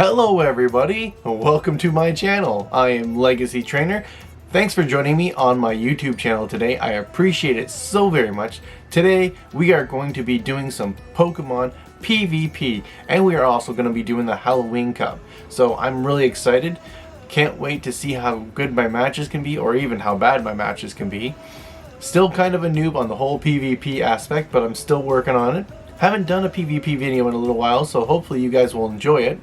Hello everybody, welcome to my channel. I am Legacy Trainer. Thanks for joining me on my YouTube channel today. I appreciate it so very much. Today we are going to be doing some Pokemon PvP, and we are also going to be doing the Halloween Cup. So I'm really excited. Can't wait to see how good my matches can be, or even how bad my matches can be. Still kind of a noob on the whole PvP aspect, but I'm still working on it. Haven't done a PvP video in a little while, so hopefully you guys will enjoy it.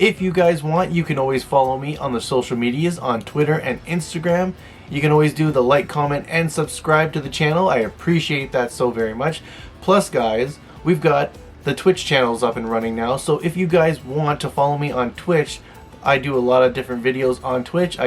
If you guys want, you can always follow me on the social medias on Twitter and Instagram. You can always do the like, comment, and subscribe to the channel. I appreciate that so very much. Plus, guys, we've got the Twitch channels up and running now. So if you guys want to follow me on Twitch, I do a lot of different videos on Twitch.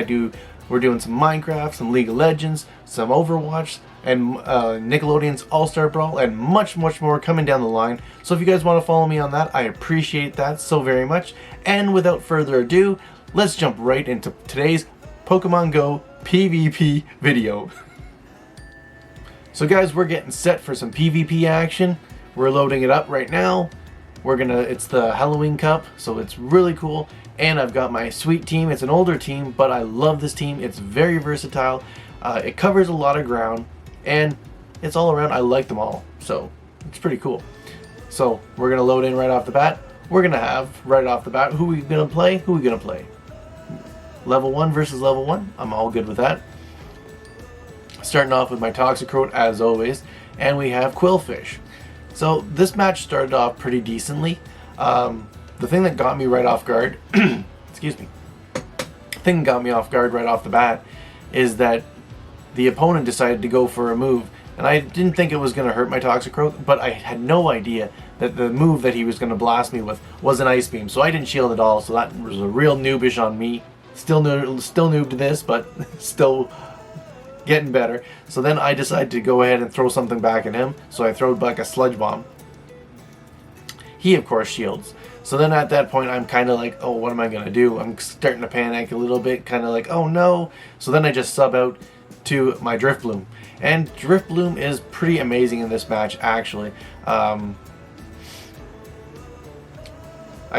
We're doing some Minecraft, some League of Legends, some Overwatch, and Nickelodeon's All-Star Brawl, and much more coming down the line. So if you guys want to follow me on that, I appreciate that so very much. And without further ado, let's jump right into today's Pokemon Go PvP video. So guys, we're getting set for some PvP action. We're loading it up right now. It's the Halloween Cup, so it's really cool. And I've got my sweet team. It's an older team, but I love this team. It's very versatile. It covers a lot of ground, and it's all around. I like them all, so it's pretty cool. So we're gonna load in right off the bat. We're gonna have right off the bat who we gonna play. Level 1 versus level 1. I'm all good with that. Starting off with my Toxicroak as always, and we have Qwilfish. So this match started off pretty decently. The thing that got me right off guard, excuse me, the thing that got me off guard right off the bat is that the opponent decided to go for a move, and I didn't think it was going to hurt my Toxicroak, but I had no idea that the move that he was going to blast me with was an Ice Beam, so I didn't shield at all, so that was a real noobish on me. Still noob to this, but still getting better. So then I decided to go ahead and throw something back at him, so I threw back a Sludge Bomb. He, of course, shields. So then at that point, I'm kind of like, oh, what am I going to do? I'm starting to panic a little bit, kind of like, oh no. So then I just sub out to my Drifloon. And Drifloon is pretty amazing in this match, actually. I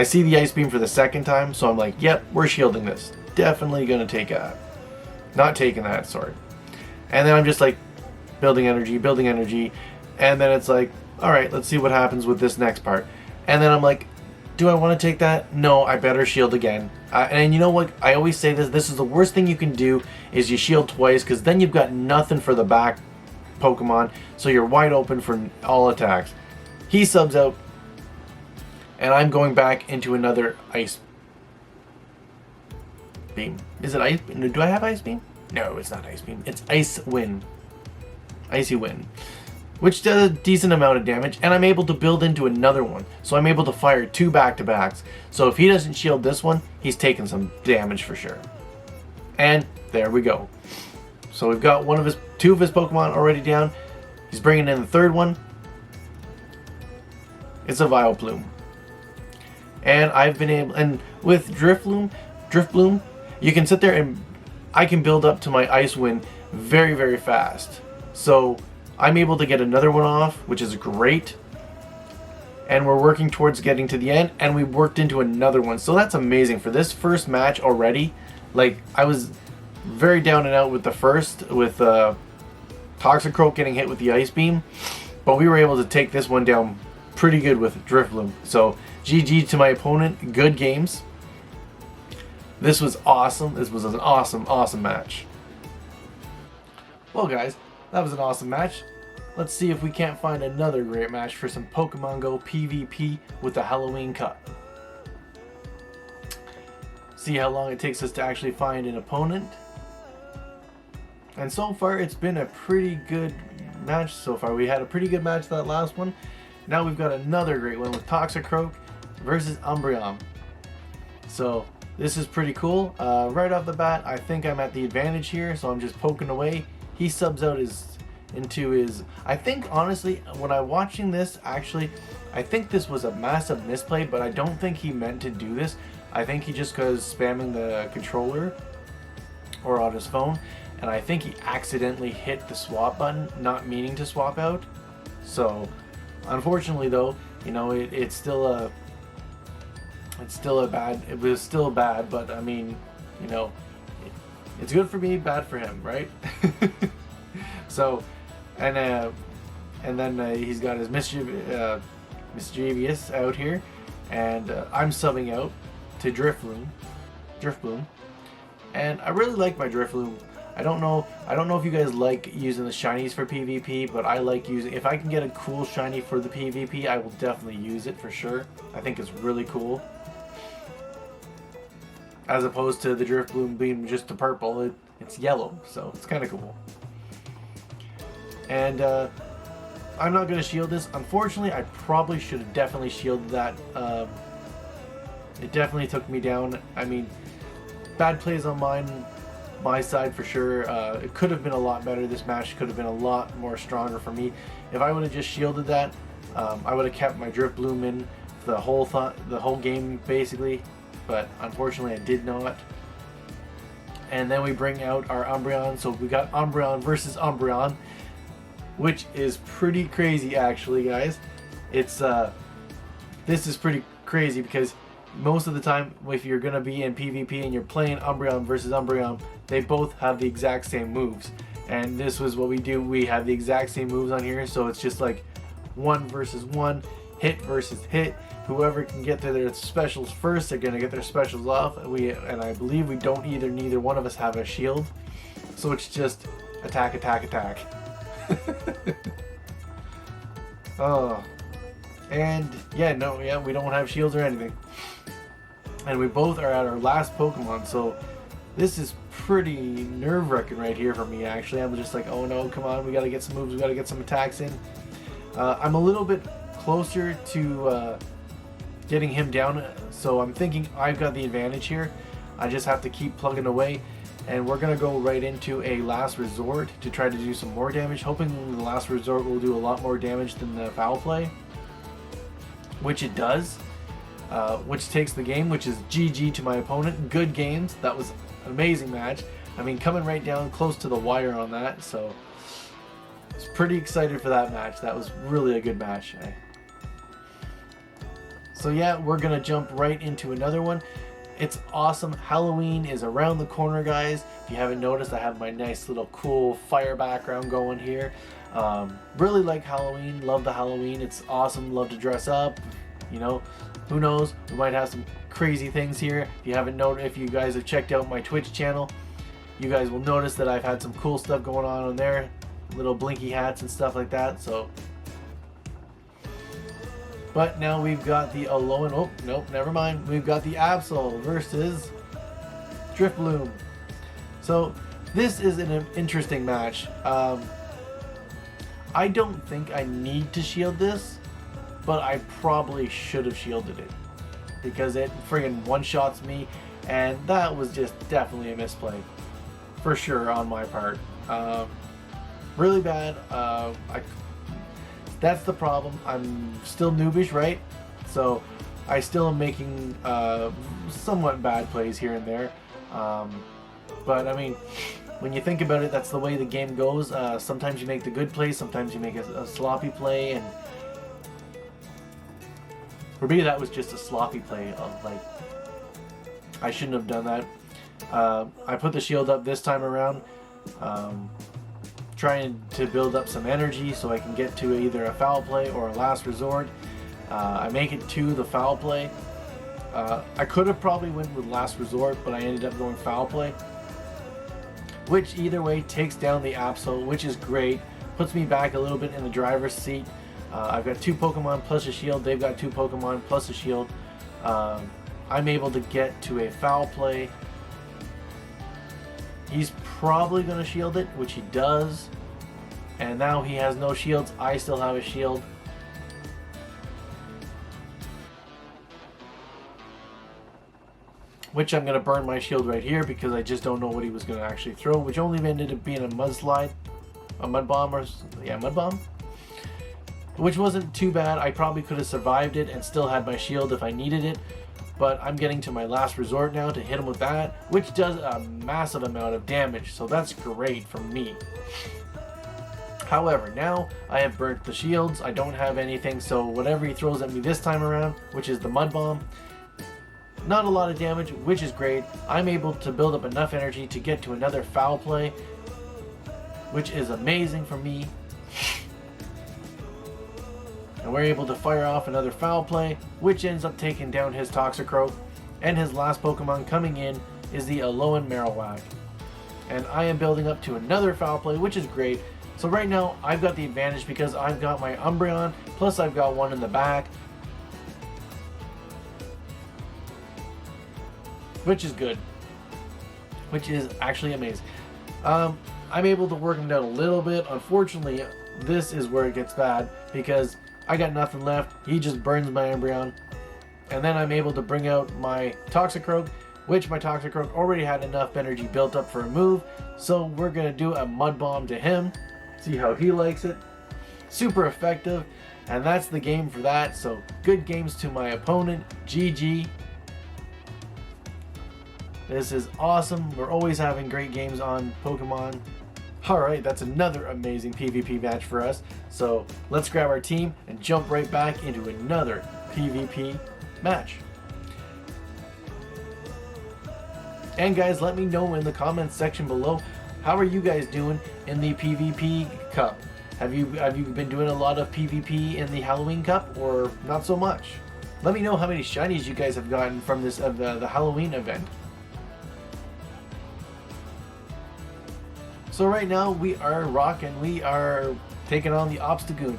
see the Ice Beam for the second time, so I'm like, yep, we're shielding this. Definitely going to take a... Not taking that, sorry. And then I'm just like, building energy, and then it's like, alright, let's see what happens with this next part. And then I'm like, do I want to take that? No, I better shield again. And you know what? I always say this is the worst thing you can do, is you shield twice, because then you've got nothing for the back Pokemon, so you're wide open for all attacks. He subs out, and I'm going back into another Ice Beam. Is it Ice Beam? Do I have Ice Beam? No, it's not Ice Beam. It's Icy Wind, which does a decent amount of damage, and I'm able to build into another one. So I'm able to fire 2 back-to-backs. So if he doesn't shield this one, he's taking some damage for sure. And there we go. So we've got 2 of his Pokemon already down. He's bringing in the third one. It's a Vileplume. And I've been able, and with Drifloon, you can sit there and I can build up to my Ice Wind very, very fast. So I'm able to get another one off, which is great. And we're working towards getting to the end, and we worked into another one. So that's amazing. For this first match already, like, I was very down and out with the first, with Toxicroak getting hit with the Ice Beam. But we were able to take this one down pretty good with Drifloon. So GG to my opponent. Good games. This was awesome. This was an awesome match. Well, guys, that was an awesome match. Let's see if we can't find another great match for some Pokemon Go PvP with the Halloween Cup. See how long it takes us to actually find an opponent. And so far, it's been a pretty good match so far. We had a pretty good match that last one. Now we've got another great one with Toxicroak versus Umbreon. So this is pretty cool. Right off the bat, I think I'm at the advantage here, so I'm just poking away. He subs out into his... I think, honestly, when I'm watching this, actually, I think this was a massive misplay, but I don't think he meant to do this. I think he just was spamming the controller or on his phone, and I think he accidentally hit the swap button, not meaning to swap out. So, unfortunately though, you know, it's still it was still bad, but I mean, you know, it's good for me, bad for him, right? So, and then he's got his mischievous out here, and I'm subbing out to Drifloon, and I really like my Drifloon. I don't know if you guys like using the shinies for PvP, but I like using, if I can get a cool shiny for the PvP, I will definitely use it for sure. I think it's really cool. As opposed to the Drifloon being just the purple, it's yellow, so it's kind of cool. And I'm not going to shield this. Unfortunately, I probably should have definitely shielded that. It definitely took me down. I mean, bad plays on my side for sure. It could have been a lot better. This match could have been a lot more stronger for me. If I would have just shielded that, I would have kept my Drifloon in the whole game basically. But unfortunately, I did not. And then we bring out our Umbreon. So we got Umbreon versus Umbreon, which is pretty crazy, actually, guys. It's this is pretty crazy because most of the time, if you're gonna be in PvP and you're playing Umbreon versus Umbreon, they both have the exact same moves. And this was what we do. We have the exact same moves on here, so it's just like 1 versus 1, hit versus hit. Whoever can get to their specials first, they're gonna get their specials off. And I believe we don't neither one of us have a shield, so it's just attack, attack, attack. Oh, and yeah, we don't have shields or anything, and we both are at our last Pokemon, so this is pretty nerve-wracking right here for me. Actually, I'm just like, oh no, come on, we gotta get some moves, we gotta get some attacks in. I'm a little bit closer to getting him down, so I'm thinking I've got the advantage here. I just have to keep plugging away, and we're gonna go right into a last resort to try to do some more damage, hoping the last resort will do a lot more damage than the foul play, which it does, which takes the game, which is GG to my opponent. Good games. That was an amazing match. I mean, coming right down close to the wire on that, so I was pretty excited for that match. That was really a good match. So yeah, we're gonna jump right into another one. It's awesome. Halloween is around the corner, guys. If you haven't noticed, I have my nice little cool fire background going here. Really like Halloween. Love the Halloween. It's awesome. Love to dress up. You know, who knows? We might have some crazy things here. If you haven't noticed, if you guys have checked out my Twitch channel, you guys will notice that I've had some cool stuff going on there. Little blinky hats and stuff like that. So. But now we've got the Alolan, oh, nope, never mind. We've got the Absol versus Drifloon. So this is an interesting match. I don't think I need to shield this, but I probably should have shielded it because it friggin' one-shots me, and that was just definitely a misplay. For sure on my part. Really bad. That's the problem. I'm still noobish, right? So I still am making somewhat bad plays here and there. But I mean, when you think about it, that's the way the game goes. Sometimes you make the good play, sometimes you make a sloppy play, and for me that was just a sloppy play of like, I shouldn't have done that. I put the shield up this time around, trying to build up some energy so I can get to either a foul play or a last resort. I make it to the foul play. I could have probably went with last resort, but I ended up going foul play, which either way takes down the Absol, which is great. Puts me back a little bit in the driver's seat. I've got 2 Pokemon plus a shield. They've got 2 Pokemon plus a shield. I'm able to get to a foul play. He's probably going to shield it, which he does. And now he has no shields. I still have a shield. Which I'm going to burn my shield right here because I just don't know what he was going to actually throw. Which only ended up being a mudslide. A mud bomb or... yeah, mud bomb. Which wasn't too bad. I probably could have survived it and still had my shield if I needed it. But I'm getting to my last resort now to hit him with that, which does a massive amount of damage, so that's great for me. However, now I have burnt the shields, I don't have anything, so whatever he throws at me this time around, which is the mud bomb, not a lot of damage, which is great. I'm able to build up enough energy to get to another foul play, which is amazing for me. And we're able to fire off another foul play, which ends up taking down his Toxicroak. And his last Pokemon coming in is the Alolan Marowak. And I am building up to another foul play, which is great. So right now, I've got the advantage because I've got my Umbreon, plus I've got one in the back, which is good, which is actually amazing. I'm able to work him down a little bit. Unfortunately, this is where it gets bad because I got nothing left. He just burns my Umbreon. And then I'm able to bring out my Toxicroak, which my Toxicroak already had enough energy built up for a move. So we're going to do a Mud Bomb to him. See how he likes it. Super effective. And that's the game for that. So good games to my opponent. GG. This is awesome. We're always having great games on Pokemon. Alright, that's another amazing PvP match for us. So let's grab our team and jump right back into another PvP match. And guys, let me know in the comments section below, how are you guys doing in the PvP Cup? Have you been doing a lot of PvP in the Halloween Cup or not so much? Let me know how many shinies you guys have gotten from this the Halloween event. So right now we are rocking. We are taking on the Obstagoon.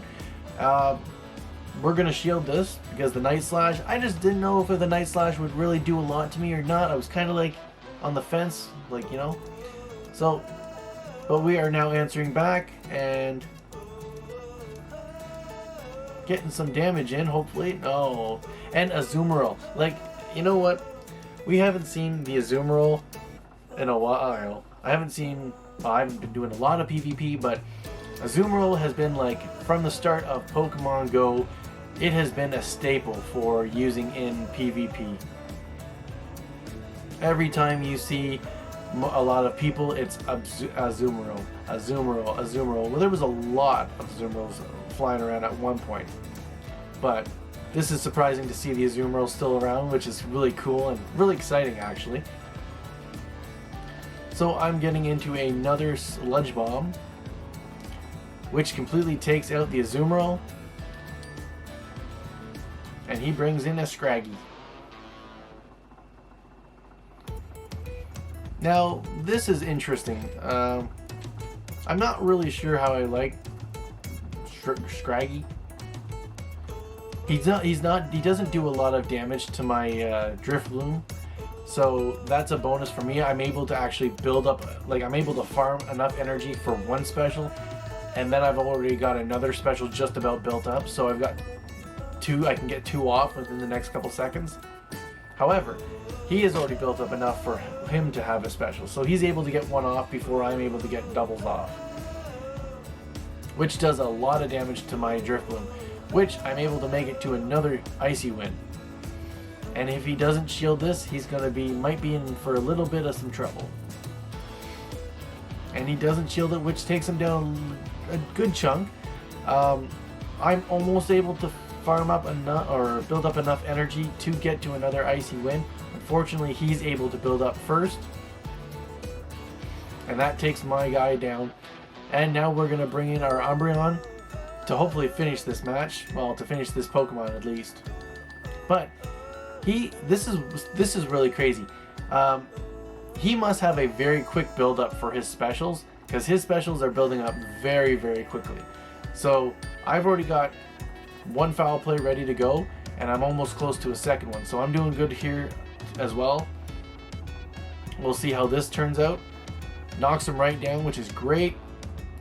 We're gonna shield this because the Night Slash, I just didn't know if the Night Slash would really do a lot to me or not. I was kind of like on the fence, like, you know. So, but we are now answering back and getting some damage in, hopefully. Oh, and Azumarill. Like, you know what? We haven't seen the Azumarill in a while. I haven't been doing a lot of PvP, but Azumarill has been, like, from the start of Pokemon Go, it has been a staple for using in PvP. Every time you see a lot of people, it's Azumarill. Well, there was a lot of Azumarills flying around at one point. But this is surprising to see the Azumarill still around, which is really cool and really exciting, actually. So I'm getting into another Sludge Bomb, which completely takes out the Azumarill. And he brings in a Scraggy. Now, this is interesting. I'm not really sure how I like Scraggy. He doesn't do a lot of damage to my Drifloon. So that's a bonus for me. I'm able to actually build up, like, I'm able to farm enough energy for one special, and then I've already got another special just about built up, so I've got two, I can get two off within the next couple seconds. However, he has already built up enough for him to have a special, so he's able to get one off before I'm able to get doubles off, which does a lot of damage to my Drifloon, which I'm able to make it to another Icy Wind. And if he doesn't shield this, he's gonna might be in for a little bit of some trouble. And he doesn't shield it, which takes him down a good chunk. I'm almost able to farm up enough or build up enough energy to get to another Icy Wind. Unfortunately, he's able to build up first, and that takes my guy down. And now we're gonna bring in our Umbreon to hopefully finish this match. Well, to finish this Pokemon at least. But this is really crazy. He must have a very quick build up for his specials, because his specials are building up very, very quickly. So I've already got one foul play ready to go, and I'm almost close to a second one. So I'm doing good here as well. We'll see how this turns out. Knocks him right down, which is great.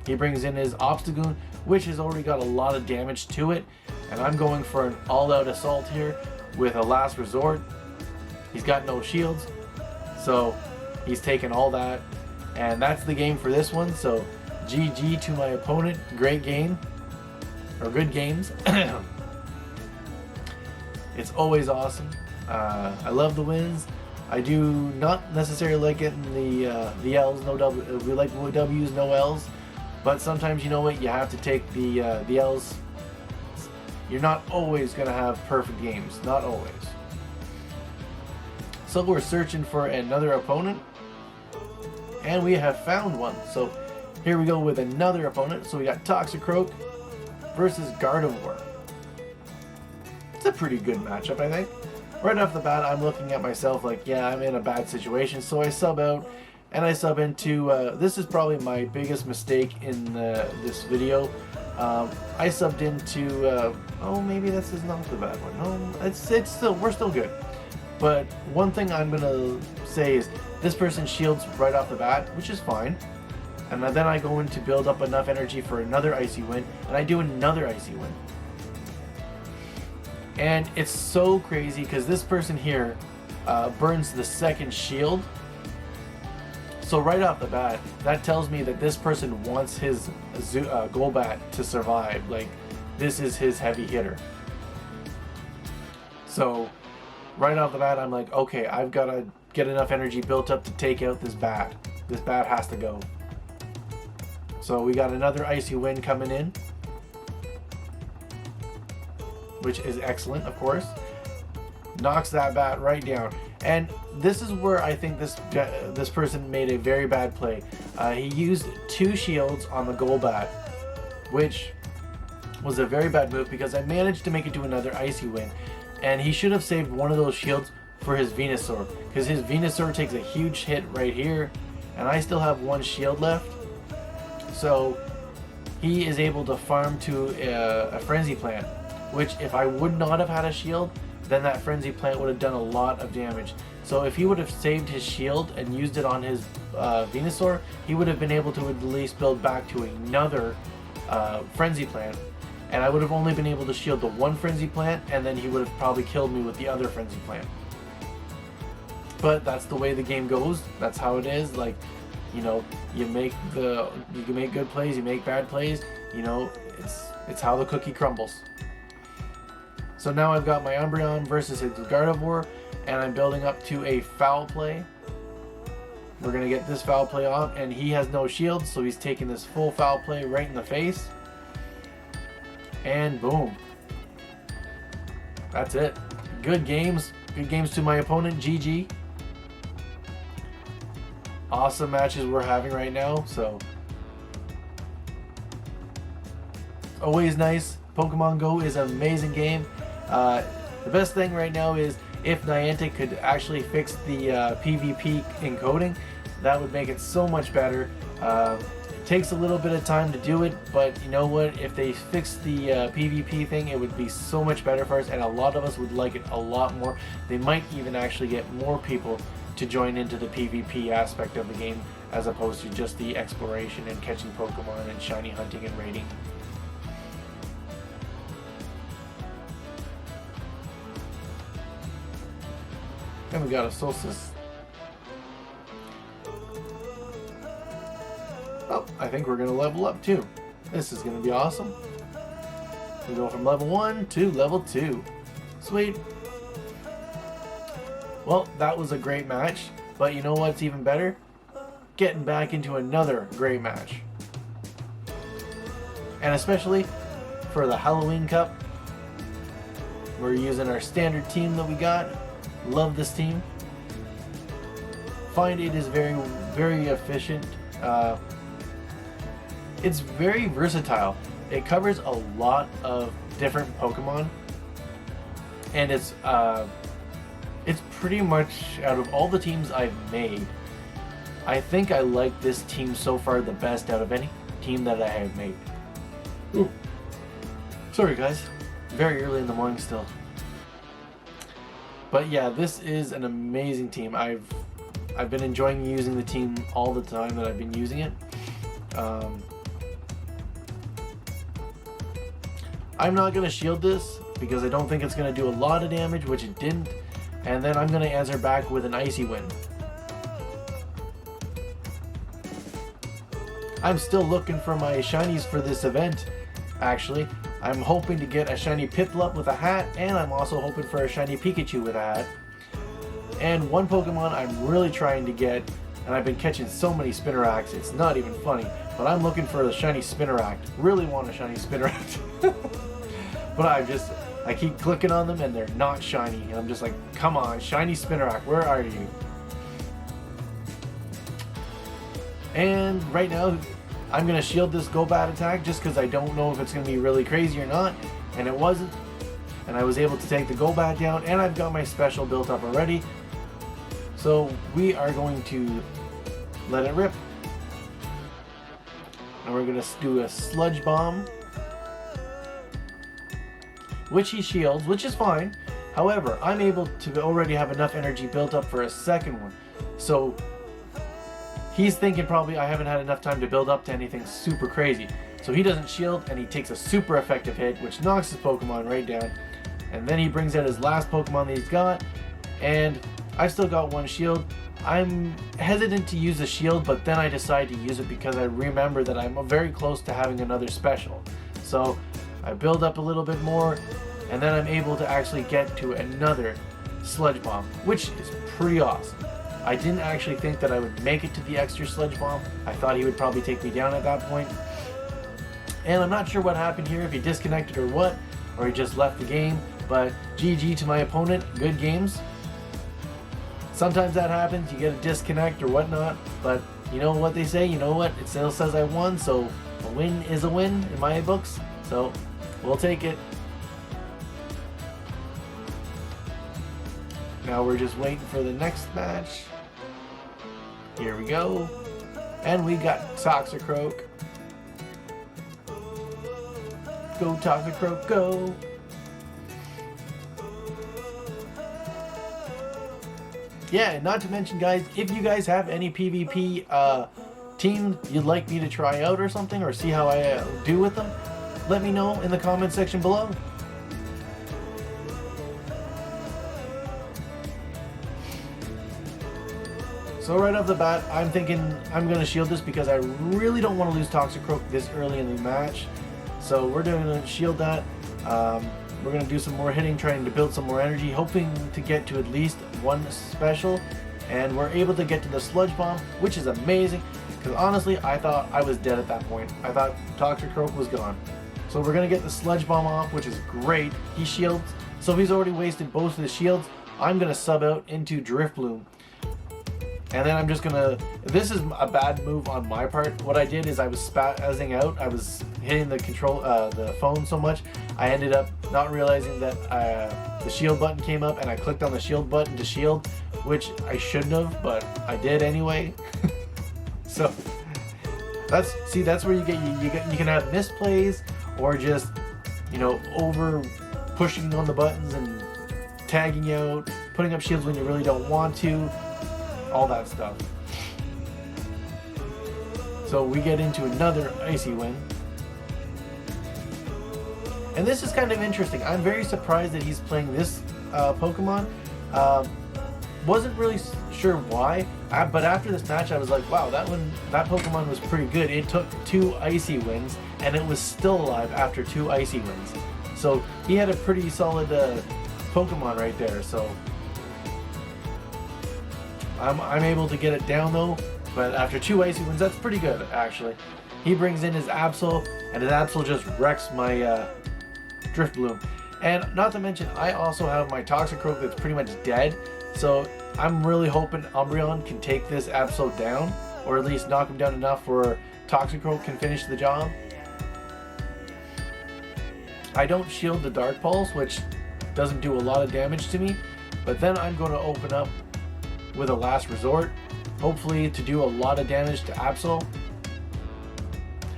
He brings in his Obstagoon, which has already got a lot of damage to it, and I'm going for an all-out assault here with a last resort. He's got no shields, so he's taken all that, and that's the game for this one. So GG to my opponent. Great game, or good games. It's always awesome. I love the wins. I do not necessarily like it in the L's. No W. We like W's, no L's. But sometimes, you know what, you have to take the L's. You're not always gonna have perfect games. Not always. So we're searching for another opponent, and we have found one. So here we go with another opponent. So we got Toxicroak versus Gardevoir. It's a pretty good matchup, I think. Right off the bat, I'm looking at myself like, yeah, I'm in a bad situation, so I sub out, and I sub into, this is probably my biggest mistake in this video. I subbed into, oh, maybe this is not the bad one. No, it's still, we're still good. But one thing I'm gonna say is, this person shields right off the bat, which is fine. And then I go in to build up enough energy for another Icy Wind, and I do another Icy Wind. And it's so crazy because this person here burns the second shield. So right off the bat, that tells me that this person wants his Golbat to survive. Like, this is his heavy hitter. So right off the bat, I'm like, okay, I've got to get enough energy built up to take out this bat. This bat has to go. So we got another Icy Wind coming in, which is excellent, of course. Knocks that bat right down. And this is where I think this person made a very bad play. He used 2 shields on the Golbat, which was a very bad move because I managed to make it to another Icy Wind. And he should have saved one of those shields for his Venusaur, because his Venusaur takes a huge hit right here, and I still have 1 shield left. So he is able to farm to a Frenzy Plant, which if I would not have had a shield, then that Frenzy Plant would have done a lot of damage. So if he would have saved his shield and used it on his Venusaur, he would have been able to at least build back to another Frenzy Plant. And I would have only been able to shield the 1 Frenzy Plant, and then he would have probably killed me with the other Frenzy Plant. But that's the way the game goes. That's how it is. Like, you know, you can make good plays, you make bad plays. You know, it's how the cookie crumbles. So now I've got my Umbreon versus his Gardevoir, and I'm building up to a foul play. We're gonna get this foul play off, and he has no shield, so he's taking this full foul play right in the face. And boom. That's it. Good games. Good games to my opponent, GG. Awesome matches we're having right now, so always nice. Pokemon Go is an amazing game. The best thing right now is if Niantic could actually fix the PvP encoding, that would make it so much better. It takes a little bit of time to do it, but you know what? If they fix the PvP thing, it would be so much better for us, and a lot of us would like it a lot more. They might even actually get more people to join into the PvP aspect of the game, as opposed to just the exploration and catching Pokemon and shiny hunting and raiding. And we got a Solstice. Oh, I think we're gonna level up too. This is gonna be awesome. We go from level 1 to level 2. Sweet. Well, that was a great match, but you know what's even better? Getting back into another great match. And especially for the Halloween Cup, we're using our standard team that we got. Love this team. Find it is very, very efficient. It's very versatile. It covers a lot of different Pokemon, and it's pretty much, out of all the teams I've made, I think I like this team so far the best out of any team that I have made. Ooh. Sorry guys, very early in the morning still. But yeah, this is an amazing team. I've been enjoying using the team all the time that I've been using it. I'm not going to shield this because I don't think it's going to do a lot of damage, which it didn't. And then I'm going to answer back with an Icy Wind. I'm still looking for my shinies for this event, actually. I'm hoping to get a shiny Piplup with a hat, and I'm also hoping for a shiny Pikachu with a hat. And one Pokemon I'm really trying to get, and I've been catching so many Spinaracts, it's not even funny, but I'm looking for a shiny Spinarak. Really want a shiny Spinarak. But I keep clicking on them and they're not shiny. And I'm just like, come on, shiny Spinarak, where are you? And right now, I'm going to shield this Golbat attack just because I don't know if it's going to be really crazy or not. And it wasn't. And I was able to take the Golbat down, and I've got my special built up already. So we are going to let it rip. And we're going to do a Sludge Bomb, which he shields, which is fine. However, I'm able to already have enough energy built up for a second one. So he's thinking probably I haven't had enough time to build up to anything super crazy. So he doesn't shield, and he takes a super effective hit, which knocks his Pokemon right down. And then he brings out his last Pokemon that he's got, and I've still got one shield. I'm hesitant to use the shield, but then I decide to use it because I remember that I'm very close to having another special. So I build up a little bit more, and then I'm able to actually get to another Sludge Bomb, which is pretty awesome. I didn't actually think that I would make it to the extra Sludge Bomb. I thought he would probably take me down at that point. And I'm not sure what happened here, if he disconnected or what, or he just left the game. But GG to my opponent, good games. Sometimes that happens, you get a disconnect or whatnot, but you know what they say, you know what, it still says I won, so a win is a win in my books, so we'll take it. Now we're just waiting for the next match. Here we go. And we got Toxicroak. Go Toxicroak, go! Yeah, not to mention, guys, if you guys have any PvP team you'd like me to try out or something, or see how I do with them, let me know in the comment section below. So right off the bat, I'm thinking I'm going to shield this because I really don't want to lose Toxicroak this early in the match. So we're going to shield that. We're going to do some more hitting, trying to build some more energy, hoping to get to at least one special. And we're able to get to the Sludge Bomb, which is amazing. Because honestly, I thought I was dead at that point. I thought Toxicroak was gone. So we're going to get the Sludge Bomb off, which is great. He shields. So he's already wasted both of the shields. I'm going to sub out into Drifloon. And then I'm just gonna, this is a bad move on my part. What I did is I was spazzing out. I was hitting the the phone so much, I ended up not realizing that the shield button came up, and I clicked on the shield button to shield, which I shouldn't have, but I did anyway. So that's where you can have misplays, or just, you know, over pushing on the buttons and tagging out, putting up shields when you really don't want to. All that stuff. So we get into another Icy Wind. And this is kind of interesting. I'm very surprised that he's playing this Pokemon. Wasn't really sure why, but after this match I was like, wow, that Pokemon was pretty good. It took 2 Icy Winds and it was still alive after 2 Icy Winds. So he had a pretty solid Pokemon right there. So I'm able to get it down though, but after 2 Icy Winds, that's pretty good actually. He brings in his Absol, and his Absol just wrecks my Drifloon. And not to mention, I also have my Toxicroak that's pretty much dead, so I'm really hoping Umbreon can take this Absol down, or at least knock him down enough where Toxicroak can finish the job. I don't shield the Dark Pulse, which doesn't do a lot of damage to me, but then I'm going to open up with a Last Resort, hopefully to do a lot of damage to Absol.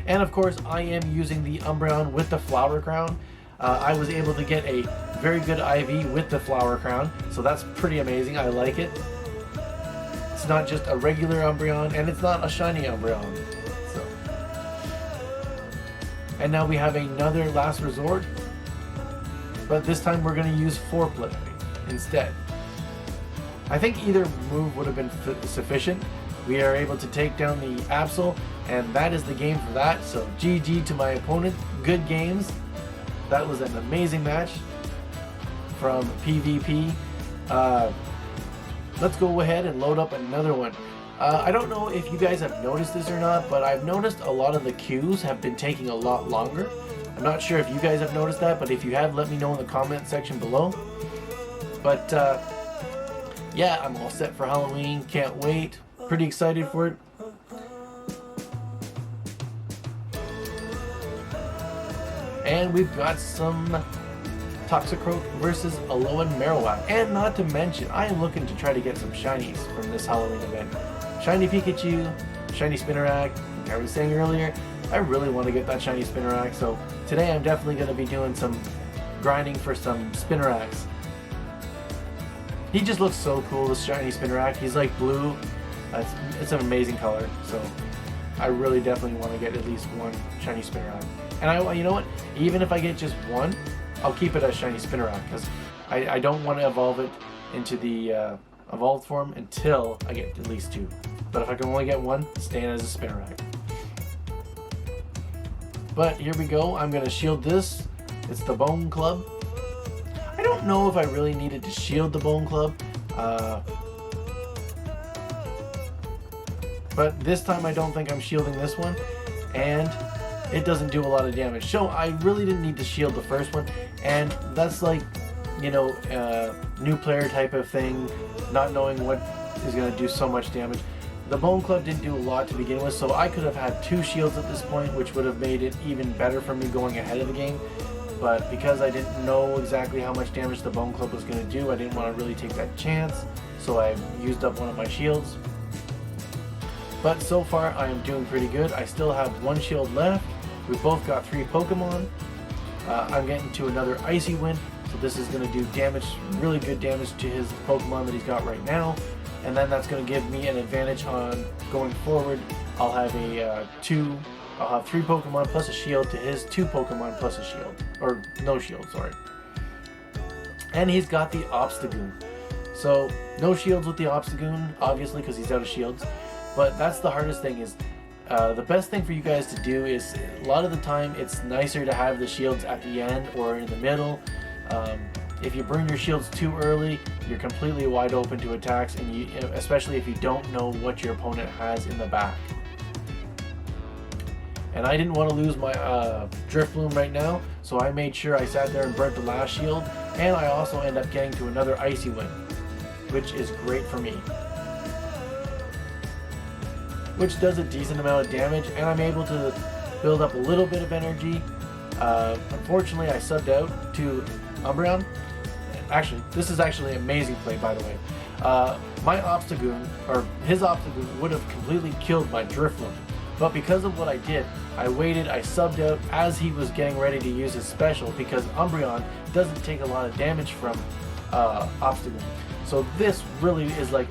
And of course, I am using the Umbreon with the Flower Crown. I was able to get a very good IV with the Flower Crown, so that's pretty amazing. I like it. It's not just a regular Umbreon, and it's not a shiny Umbreon. So. And now we have another Last Resort, but this time we're going to use Foreplay instead. I think either move would have been sufficient. We are able to take down the Absol, and that is the game for that. So GG to my opponent. Good games. That was an amazing match from PvP. Let's go ahead and load up another one. I don't know if you guys have noticed this or not, but I've noticed a lot of the queues have been taking a lot longer. I not sure if you guys have noticed that, but if you have, let me know in the comment section below. But yeah, I'm all set for Halloween. Can't wait. Pretty excited for it. And we've got some Toxicroak versus Alolan Marowak. And not to mention, I am looking to try to get some shinies from this Halloween event. Shiny Pikachu, shiny Spinarak. Like I was saying earlier, I really want to get that shiny Spinarak. So today I'm definitely going to be doing some grinding for some Spinaraks. He just looks so cool, this shiny Spinarak. He's like blue. It's an amazing color. So I really definitely want to get at least one shiny Spinarak. And you know what? Even if I get just one, I'll keep it as shiny Spinarak, because I don't want to evolve it into the evolved form until I get at least two. But if I can only get one, staying as a Spinarak. But here we go. I'm going to shield this. It's the Bone Club. I don't know if I really needed to shield the Bone Club. But this time I don't think I'm shielding this one. And it doesn't do a lot of damage. So I really didn't need to shield the first one. And that's like, you know, new player type of thing. Not knowing what is going to do so much damage. The Bone Club didn't do a lot to begin with, so I could have had two shields at this point, which would have made it even better for me going ahead of the game. But because I didn't know exactly how much damage the Bone Club was going to do, I didn't want to really take that chance, so I used up one of my shields. But so far, I am doing pretty good. I still have one shield left. We've both got 3 Pokemon. I'm getting to another Icy Wind, so this is going to do damage, really good damage to his Pokemon that he's got right now. And then that's going to give me an advantage on going forward. I'll have I'll have 3 Pokemon plus a shield to his 2 Pokemon plus a shield. Or no shield, sorry. And he's got the Obstagoon. So no shields with the Obstagoon, obviously, because he's out of shields. But that's the hardest thing is, the best thing for you guys to do is, a lot of the time it's nicer to have the shields at the end or in the middle. If you burn your shields too early, you're completely wide open to attacks, and especially if you don't know what your opponent has in the back. And I didn't want to lose my Drifloon right now, so I made sure I sat there and burnt the last shield, and I also end up getting to another Icy Wind, which is great for me. Which does a decent amount of damage, and I'm able to build up a little bit of energy. Unfortunately, I subbed out to Umbreon. Actually, this is actually an amazing play, by the way. My Obstagoon, or his Obstagoon, would have completely killed my Drifloon. But because of what I did, I waited, I subbed out as he was getting ready to use his special, because Umbreon doesn't take a lot of damage from Obstagoon. So this really is like,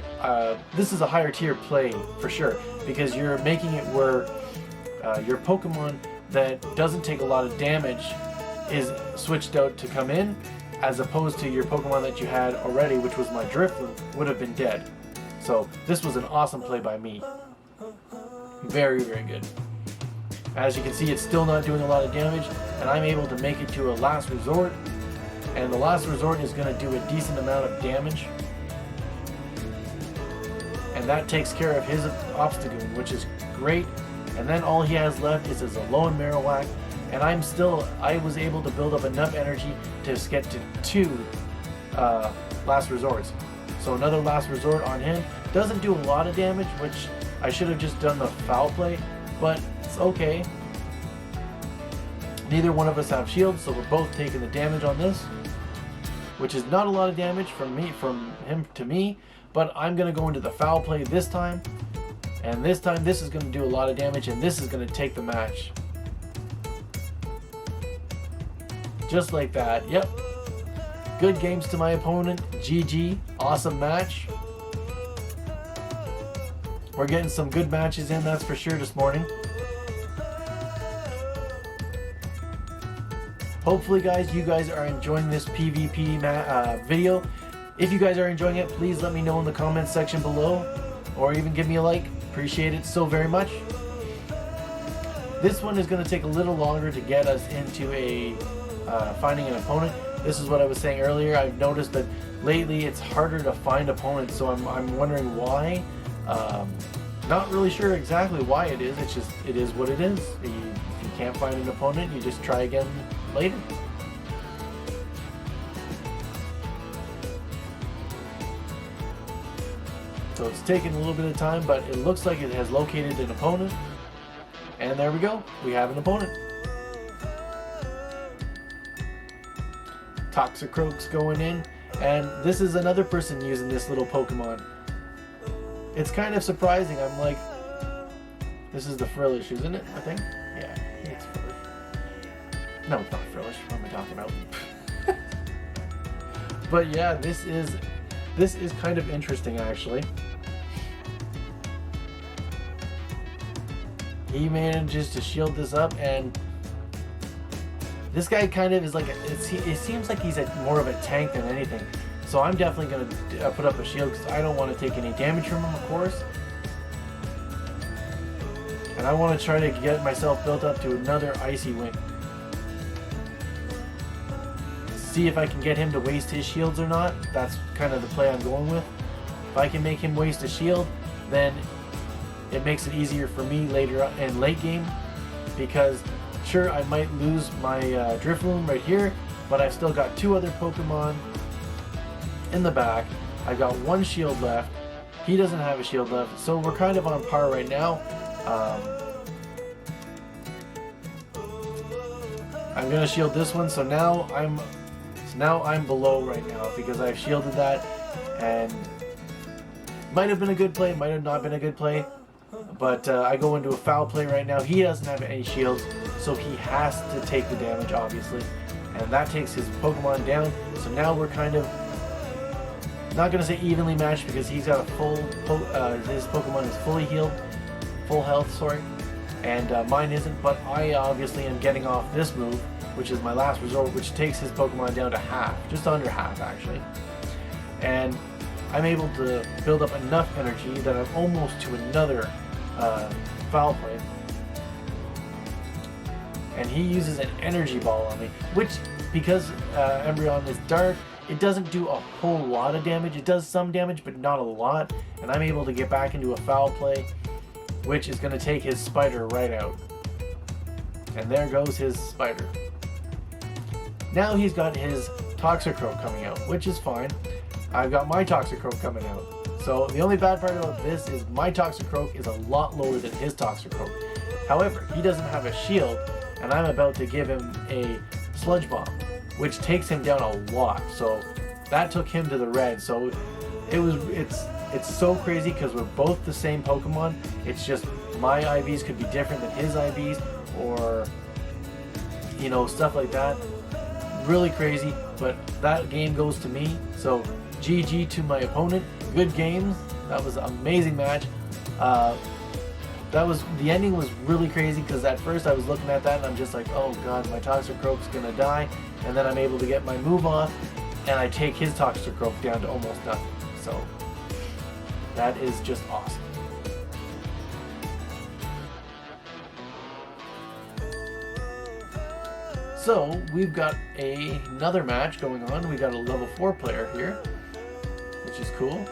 this is a higher tier play for sure, because you're making it where your Pokemon that doesn't take a lot of damage is switched out to come in, as opposed to your Pokemon that you had already, which was my Drifloon, would have been dead. So this was an awesome play by me. Very, very good. As you can see, it's still not doing a lot of damage, and I'm able to make it to a Last Resort, and the Last Resort is going to do a decent amount of damage. And that takes care of his Obstagoon, which is great. And then all he has left is his Alolan Marowak, and I was able to build up enough energy to get to 2 Last Resorts. So another Last Resort on him. Doesn't do a lot of damage, which I should have just done the foul play, but it's okay. Neither one of us have shields, so we're both taking the damage on this, which is not a lot of damage from him to me, but I'm going to go into the foul play this time, and this time this is going to do a lot of damage, and this is going to take the match. Just like that. Yep. Good games to my opponent. GG. Awesome match. We're getting some good matches in, that's for sure, this morning. Hopefully, guys, you guys are enjoying this PvP video. If you guys are enjoying it, please let me know in the comments section below, or even give me a like. Appreciate it so very much. This one is going to take a little longer to get us into a finding an opponent. This is what I was saying earlier. I've noticed that lately it's harder to find opponents, so I'm wondering why. Not really sure exactly why it is. It's just, it is what it is. If you can't find an opponent, you just try again later. So it's taken a little bit of time, but it looks like it has located an opponent. And there we go. We have an opponent. Toxicroak's going in. And this is another person using this little Pokemon. It's kind of surprising. I'm like, this is the Frillish, isn't it? I think. Yeah, it's Frillish. No, it's not Frillish. What am I talking about? But yeah, this is kind of interesting, actually. He manages to shield this up, and this guy kind of is like, it seems like he's more of a tank than anything. So I'm definitely going to put up a shield because I don't want to take any damage from him, of course. And I want to try to get myself built up to another Icy Wing. See if I can get him to waste his shields or not. That's kind of the play I'm going with. If I can make him waste a shield, then it makes it easier for me later in late game, because sure, I might lose my Drifloon right here, but I've still got two other Pokemon in the back. I've got one shield left. He doesn't have a shield left, so we're kind of on par right now. I'm gonna shield this one, so now I'm below right now because I've shielded that, and might have been a good play, might have not been a good play. But I go into a foul play right now. He doesn't have any shields, so he has to take the damage, obviously. And that takes his Pokemon down. So now we're kind of, not going to say evenly matched, because he's got a his Pokemon is fully healed. Full health, sorry. And mine isn't, but I obviously am getting off this move, which is my last resort, which takes his Pokemon down to half. Just under half, actually. And I'm able to build up enough energy that I'm almost to another foul play. And he uses an energy ball on me, which, because Umbreon is dark, it doesn't do a whole lot of damage. It does some damage, but not a lot. And I'm able to get back into a foul play, which is going to take his Spider right out. And there goes his Spider. Now he's got his Toxicroak coming out, which is fine. I've got my Toxicroak coming out. So the only bad part about this is my Toxicroak is a lot lower than his Toxicroak. However, he doesn't have a shield, and I'm about to give him a Sludge Bomb, which takes him down a lot. So that took him to the red. So it's so crazy because we're both the same Pokemon. It's just my IVs could be different than his IVs, or you know, stuff like that. Really crazy, but that game goes to me. So GG to my opponent. Good games. That was an amazing match. The ending was really crazy because at first I was looking at that and I'm just like, oh god, my Toxicroak's gonna die, and then I'm able to get my move off and I take his Toxicroak down to almost nothing. So that is just awesome. So we've got another match going on. We got a level 4 player here, which is cool.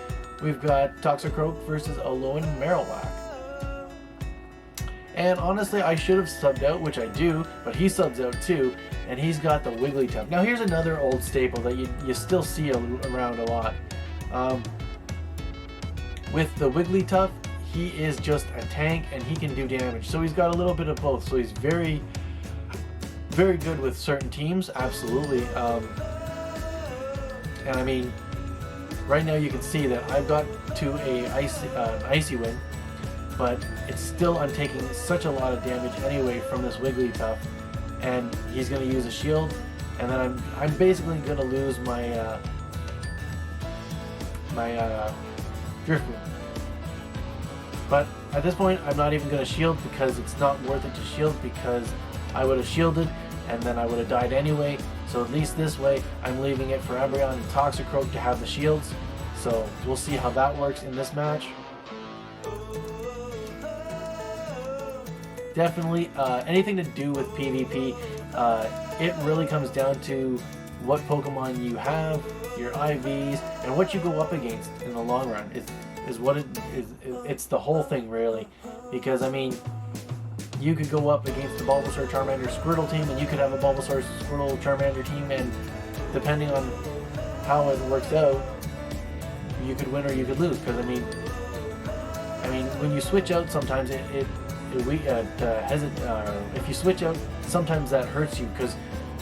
We've got Toxicroak versus Alolan Marowak. And honestly, I should have subbed out, which I do, but he subs out too, and he's got the Wigglytuff. Now here's another old staple that you still see around a lot. With the Wigglytuff, he is just a tank and he can do damage. So he's got a little bit of both. So he's very, very good with certain teams, absolutely. And I mean, right now you can see that I've got to an Icy Wing, but it's still, I'm taking such a lot of damage anyway from this Wigglytuff, and he's going to use a shield, and then I'm basically going to lose my Drifloon. But at this point, I'm not even going to shield because it's not worth it to shield, because I would have shielded and then I would have died anyway. So at least this way, I'm leaving it for Umbreon and Toxicroak to have the shields. So we'll see how that works in this match. Definitely anything to do with PvP, it really comes down to what Pokemon you have, your IVs, and what you go up against in the long run. is what it is. It's the whole thing, really, because I mean, you could go up against the Bulbasaur, Charmander, Squirtle team, and you could have a Bulbasaur, Squirtle, Charmander team, and depending on how it works out, you could win or you could lose. Because I mean, when you switch out, sometimes if you switch out, sometimes that hurts you because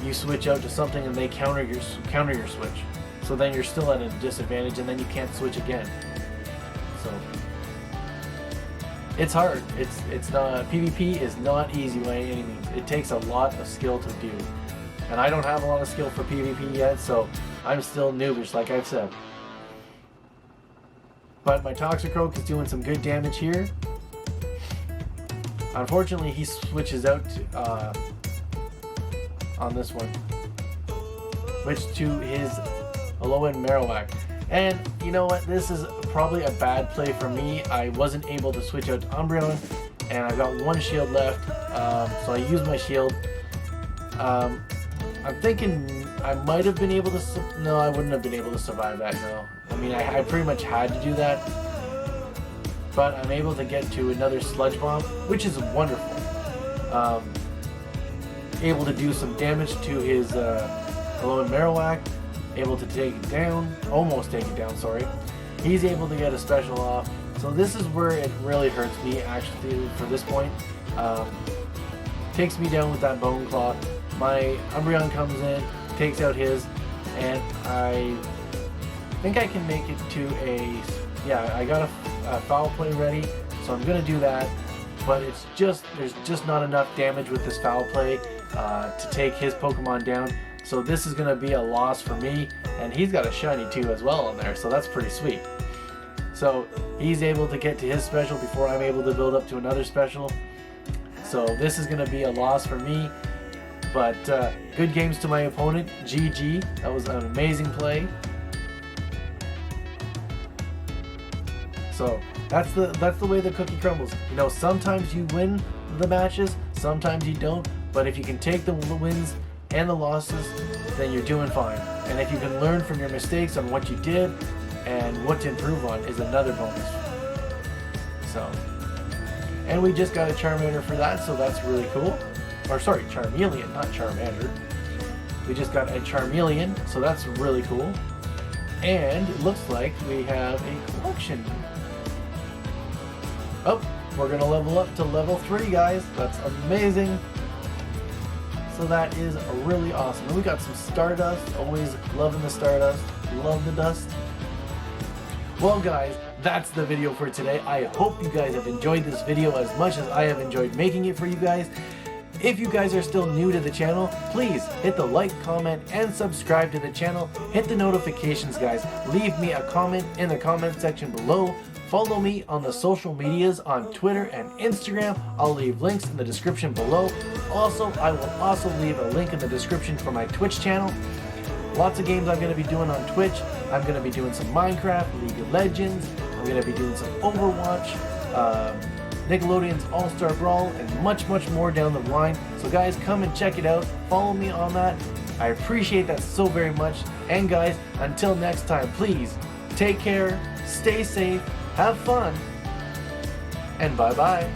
you switch out to something and they counter your switch. So then you're still at a disadvantage, and then you can't switch again. So it's hard. It's not, PvP is not easy by any means. It takes a lot of skill to do, and I don't have a lot of skill for PvP yet, so I'm still noobish, like I've said. But my Toxicroak is doing some good damage here. Unfortunately, he switches out to, on this one. Switch to his Alolan Marowak. And you know what? This is probably a bad play for me. I wasn't able to switch out to Umbreon, and I've got one shield left, so I used my shield. I'm thinking I might have been able to... No, I wouldn't have been able to survive that, no. I mean, I pretty much had to do that. But I'm able to get to another Sludge Bomb, which is wonderful. Able to do some damage to his Alolan Marowak. Able to take it down. Almost take it down, sorry. He's able to get a special off. So this is where it really hurts me, actually, for this point. Takes me down with that Bone Claw. My Umbreon comes in, takes out his, and I think I can make it to a... Yeah, I got a foul play ready, so I'm going to do that. But it's just, there's just not enough damage with this foul play to take his Pokemon down. So this is going to be a loss for me, and he's got a shiny too as well in there, so that's pretty sweet. So he's able to get to his special before I'm able to build up to another special. So this is going to be a loss for me, but good games to my opponent. GG, that was an amazing play. So that's the way the cookie crumbles. You know, sometimes you win the matches, sometimes you don't, but if you can take the wins and the losses, then you're doing fine. And if you can learn from your mistakes on what you did and what to improve on is another bonus. So, and we just got a Charmander for that, so that's really cool. Or sorry, Charmeleon, not Charmander. We just got a Charmeleon, so that's really cool. And it looks like we have a collection. Oh, we're gonna level up to level 3, guys. That's amazing. So that is really awesome. And we got some Stardust. Always loving the Stardust. Love the dust. Well, guys, that's the video for today. I hope you guys have enjoyed this video as much as I have enjoyed making it for you guys. If you guys are still new to the channel, please hit the like, comment, and subscribe to the channel. Hit the notifications, guys. Leave me a comment in the comment section below. Follow me on the social medias on Twitter and Instagram. I'll leave links in the description below. Also, I will also leave a link in the description for my Twitch channel. Lots of games I'm going to be doing on Twitch. I'm going to be doing some Minecraft, League of Legends. I'm going to be doing some Overwatch, Nickelodeon's All-Star Brawl, and much, much more down the line. So guys, come and check it out. Follow me on that. I appreciate that so very much. And guys, until next time, please take care, stay safe, have fun, and bye-bye.